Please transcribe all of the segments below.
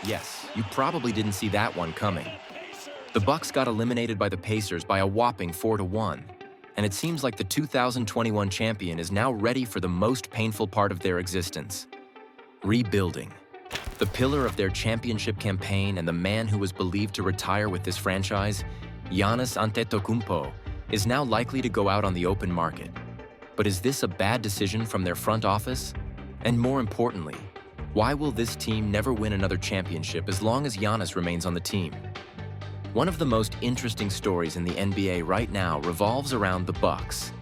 Yes, you probably didn't see that one coming. The Bucks got eliminated by the Pacers by a whopping 4-1, and it seems like the 2021 champion is now ready for the most painful part of their existence: rebuilding. The pillar of their championship campaign and the man who was believed to retire with this franchise, Giannis Antetokounmpo, is now likely to go out on the open market. But is this a bad decision from their front office? And more importantly, why will this team never win another championship as long as Giannis remains on the team? One of the most interesting stories in the NBA right now revolves around the Bucks.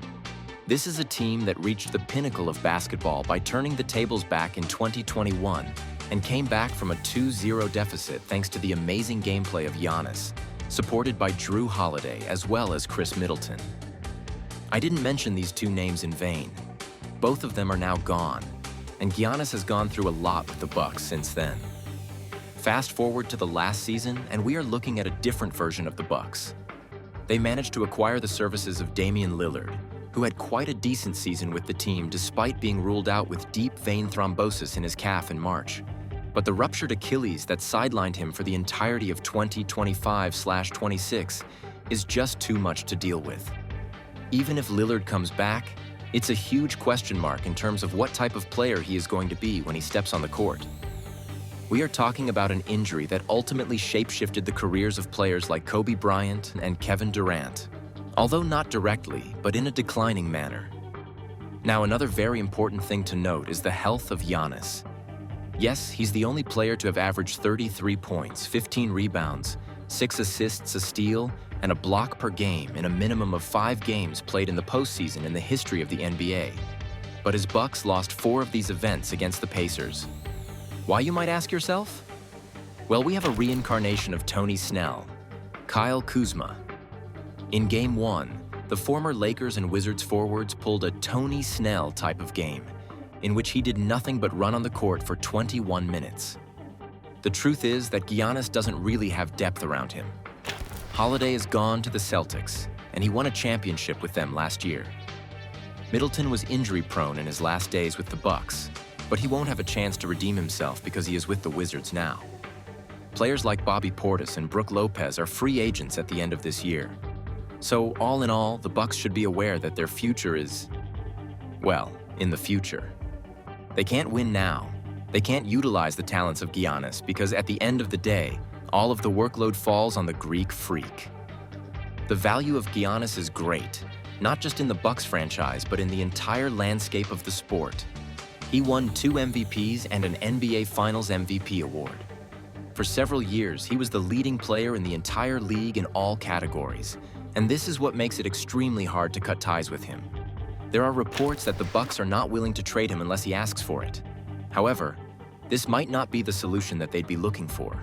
This is a team that reached the pinnacle of basketball by turning the tables back in 2021 and came back from a 2-0 deficit thanks to the amazing gameplay of Giannis, supported by Jrue Holiday as well as Chris Middleton. I didn't mention these two names in vain. Both of them are now gone, and Giannis has gone through a lot with the Bucks since then. Fast forward to the last season, and we are looking at a different version of the Bucks. They managed to acquire the services of Damian Lillard, who had quite a decent season with the team despite being ruled out with deep vein thrombosis in his calf in March. But the ruptured Achilles that sidelined him for the entirety of 2025/26 is just too much to deal with. Even if Lillard comes back, it's a huge question mark in terms of what type of player he is going to be when he steps on the court. We are talking about an injury that ultimately shapeshifted the careers of players like Kobe Bryant and Kevin Durant, although not directly, but in a declining manner. Now, another very important thing to note is the health of Giannis. Yes, he's the only player to have averaged 33 points, 15 rebounds, 6 assists, a steal, and a block per game in a minimum of 5 games played in the postseason in the history of the NBA. But his Bucks lost 4 of these events against the Pacers. Why, you might ask yourself? Well, we have a reincarnation of Tony Snell, Kyle Kuzma. In Game 1, the former Lakers and Wizards forwards pulled a Tony Snell type of game, in which he did nothing but run on the court for 21 minutes. The truth is that Giannis doesn't really have depth around him. Holiday is gone to the Celtics, and he won a championship with them last year. Middleton was injury-prone in his last days with the Bucks, but he won't have a chance to redeem himself because he is with the Wizards now. Players like Bobby Portis and Brook Lopez are free agents at the end of this year. So all in all, the Bucks should be aware that their future is, well, in the future. They can't win now. They can't utilize the talents of Giannis because at the end of the day, all of the workload falls on the Greek Freak. The value of Giannis is great, not just in the Bucks franchise, but in the entire landscape of the sport. He won 2 MVPs and an NBA Finals MVP award. For several years, he was the leading player in the entire league in all categories, and this is what makes it extremely hard to cut ties with him. There are reports that the Bucks are not willing to trade him unless he asks for it. However, this might not be the solution that they'd be looking for.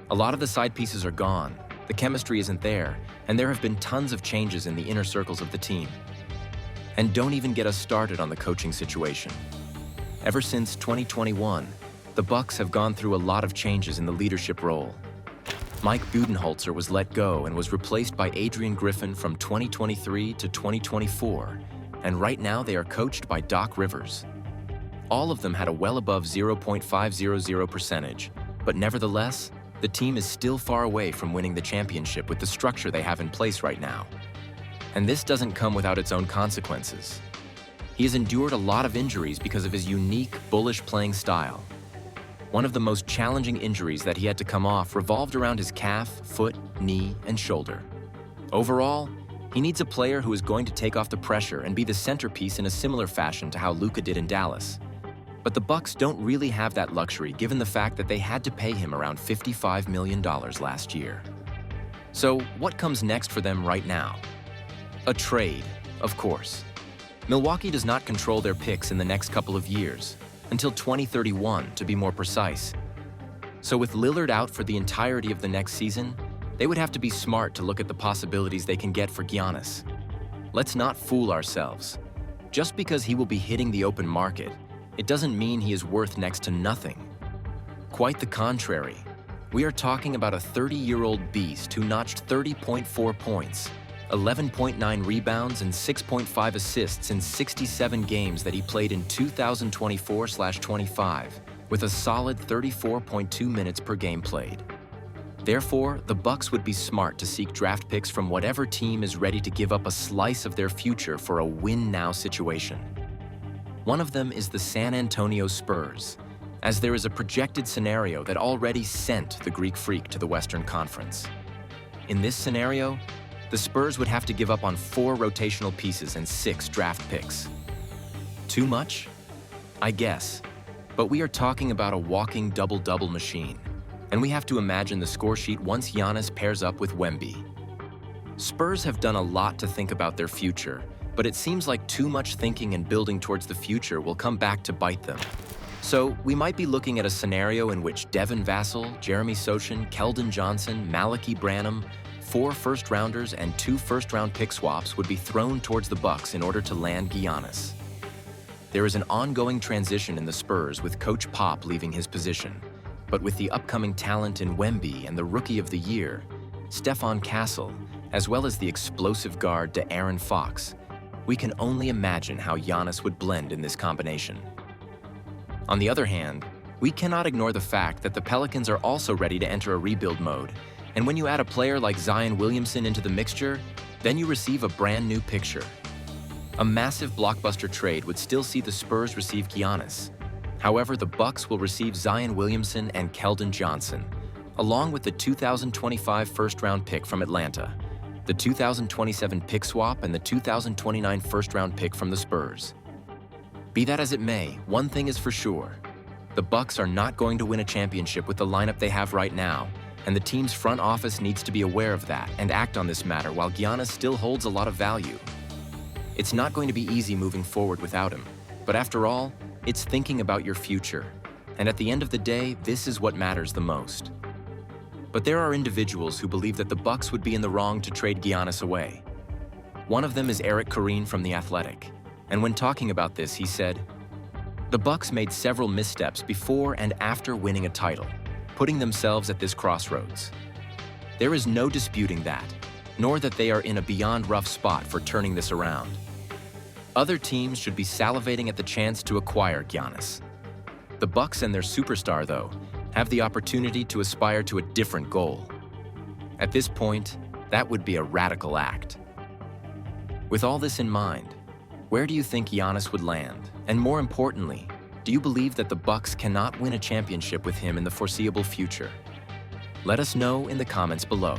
A lot of the side pieces are gone, the chemistry isn't there, and there have been tons of changes in the inner circles of the team. And don't even get us started on the coaching situation. Ever since 2021, the Bucks have gone through a lot of changes in the leadership role. Mike Budenholzer was let go and was replaced by Adrian Griffin from 2023 to 2024, and right now they are coached by Doc Rivers. All of them had a well above 0.500 percentage, but nevertheless, the team is still far away from winning the championship with the structure they have in place right now. And this doesn't come without its own consequences. He has endured a lot of injuries because of his unique, bullish playing style. One of the most challenging injuries that he had to come off revolved around his calf, foot, knee, and shoulder. Overall, he needs a player who is going to take off the pressure and be the centerpiece in a similar fashion to how Luka did in Dallas. But the Bucks don't really have that luxury given the fact that they had to pay him around $55 million last year. So what comes next for them right now? A trade, of course. Milwaukee does not control their picks in the next couple of years, until 2031 to be more precise. So with Lillard out for the entirety of the next season, they would have to be smart to look at the possibilities they can get for Giannis. Let's not fool ourselves. Just because he will be hitting the open market, it doesn't mean he is worth next to nothing. Quite the contrary. We are talking about a 30-year-old beast who notched 30.4 points, 11.9 rebounds, and 6.5 assists in 67 games that he played in 2024/25 with a solid 34.2 minutes per game played. Therefore, the Bucks would be smart to seek draft picks from whatever team is ready to give up a slice of their future for a win-now situation. One of them is the San Antonio Spurs, as there is a projected scenario that already sent the Greek Freak to the Western Conference. In this scenario, the Spurs would have to give up on 4 rotational pieces and 6 draft picks. Too much? I guess. But we are talking about a walking double-double machine, and we have to imagine the score sheet once Giannis pairs up with Wemby. Spurs have done a lot to think about their future, but it seems like too much thinking and building towards the future will come back to bite them. So we might be looking at a scenario in which Devin Vassell, Jeremy Sochan, Keldon Johnson, Malachy Branham, 4 first-rounders and 2 first-round pick swaps would be thrown towards the Bucks in order to land Giannis. There is an ongoing transition in the Spurs with Coach Pop leaving his position, but with the upcoming talent in Wemby and the Rookie of the Year, Stephon Castle, as well as the explosive guard De'Aaron Fox, we can only imagine how Giannis would blend in this combination. On the other hand, we cannot ignore the fact that the Pelicans are also ready to enter a rebuild mode, and when you add a player like Zion Williamson into the mixture, then you receive a brand new picture. A massive blockbuster trade would still see the Spurs receive Giannis. However, the Bucks will receive Zion Williamson and Keldon Johnson, along with the 2025 first-round pick from Atlanta, the 2027 pick swap, and the 2029 first-round pick from the Spurs. Be that as it may, one thing is for sure. The Bucks are not going to win a championship with the lineup they have right now, and the team's front office needs to be aware of that and act on this matter while Giannis still holds a lot of value. It's not going to be easy moving forward without him, but after all, it's thinking about your future. And at the end of the day, this is what matters the most. But there are individuals who believe that the Bucks would be in the wrong to trade Giannis away. One of them is Eric Koreen from The Athletic, and when talking about this, he said, "The Bucks made several missteps before and after winning a title, putting themselves at this crossroads. There is no disputing that, nor that they are in a beyond rough spot for turning this around. Other teams should be salivating at the chance to acquire Giannis. The Bucks and their superstar, though, have the opportunity to aspire to a different goal. At this point, that would be a radical act." With all this in mind, where do you think Giannis would land? And more importantly, do you believe that the Bucks cannot win a championship with him in the foreseeable future? Let us know in the comments below.